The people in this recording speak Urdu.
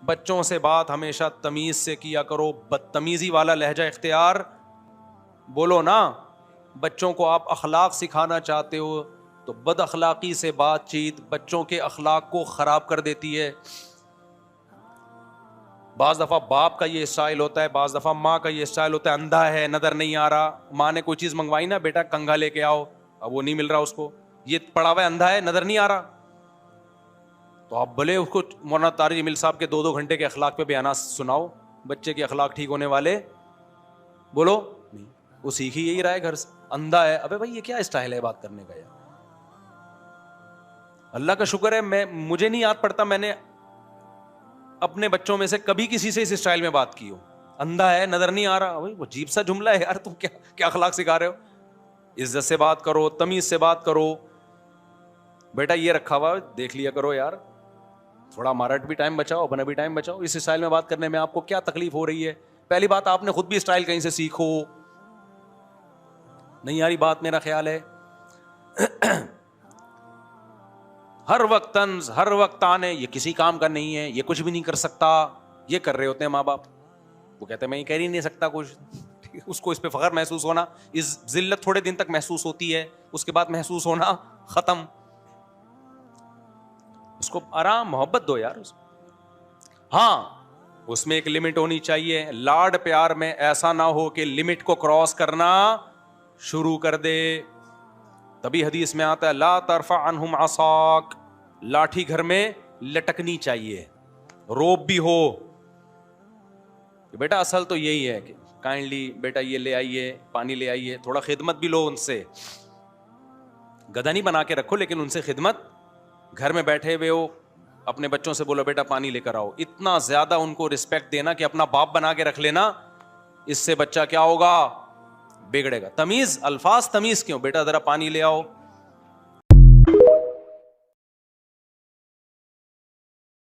بچوں سے بات ہمیشہ تمیز سے کیا کرو. بدتمیزی والا لہجہ اختیار بولو نا. بچوں کو آپ اخلاق سکھانا چاہتے ہو تو بد اخلاقی سے بات چیت بچوں کے اخلاق کو خراب کر دیتی ہے. بعض دفعہ باپ کا یہ اسٹائل ہوتا ہے, بعض دفعہ ماں کا یہ اسٹائل ہوتا ہے, اندھا ہے نظر نہیں آ رہا. ماں نے کوئی چیز منگوائی نا, بیٹا کنگھا لے کے آؤ, اب وہ نہیں مل رہا اس کو, یہ پڑا ہوا ہے اندھا ہے نظر نہیں آ رہا. تو آپ بھلے اس کو مولانا طارق جمیل صاحب کے 2 گھنٹے کے اخلاق پہ بیانات سناؤ, بچے کے اخلاق ٹھیک ہونے والے بولو نہیں, وہ سیکھ ہی یہی رہا ہے گھر سے. اندھا ہے, ابے بھائی یہ کیا اسٹائل ہے بات کرنے کا یار. اللہ کا شکر ہے مجھے نہیں یاد پڑتا میں نے اپنے بچوں میں سے کبھی کسی سے اس اسٹائل میں بات کی ہو. اندھا ہے نظر نہیں آ رہا, وہ عجیب سا جملہ ہے یار, تم کیا اخلاق سکھا رہے ہو. عزت سے بات کرو, تمیز سے بات کرو. بیٹا یہ رکھا ہوا دیکھ لیا کرو یار, تھوڑا ہمارا بھی ٹائم بچاؤ, اپنا بھی ٹائم بچاؤ. اس اسٹائل میں بات کرنے میں آپ کو کیا تکلیف ہو رہی ہے؟ پہلی بات آپ نے خود بھی اسٹائل کہیں سے سیکھو. نہیں یاری بات میرا خیال ہے. ہر وقت طنز, ہر وقت تانے, یہ کسی کام کا نہیں ہے, یہ کچھ بھی نہیں کر سکتا. یہ کر رہے ہوتے ہیں ماں باپ. وہ کہتے ہیں میں یہ کہہ ہی نہیں سکتا کچھ. اس کو اس پہ فخر محسوس ہونا, اس ذلت تھوڑے دن تک محسوس ہوتی ہے, اس کے بعد محسوس ہونا ختم. اس کو آرام محبت دو یار. ہاں اس میں ایک لمٹ ہونی چاہیے. لاڈ پیار میں ایسا نہ ہو کہ لمٹ کو کراس کرنا شروع کر دے. تبھی حدیث میں آتا ہے لا ترفع عنہم عصاک, لاٹھی گھر میں لٹکنی چاہیے, روب بھی ہو. بیٹا اصل تو یہی ہے کہ کائنڈلی بیٹا یہ لے آئیے, پانی لے آئیے, تھوڑا خدمت بھی لو ان سے. گدھا نہیں بنا کے رکھو لیکن ان سے خدمت. گھر میں بیٹھے ہوئے ہو, اپنے بچوں سے بولو بیٹا پانی لے کر آؤ. اتنا زیادہ ان کو رسپیکٹ دینا کہ اپنا باپ بنا کے رکھ لینا. اس سے بچہ کیا ہوگا, بگڑے گا. تمیز, الفاظ تمیز کیوں, بیٹا ذرا پانی لے آؤ,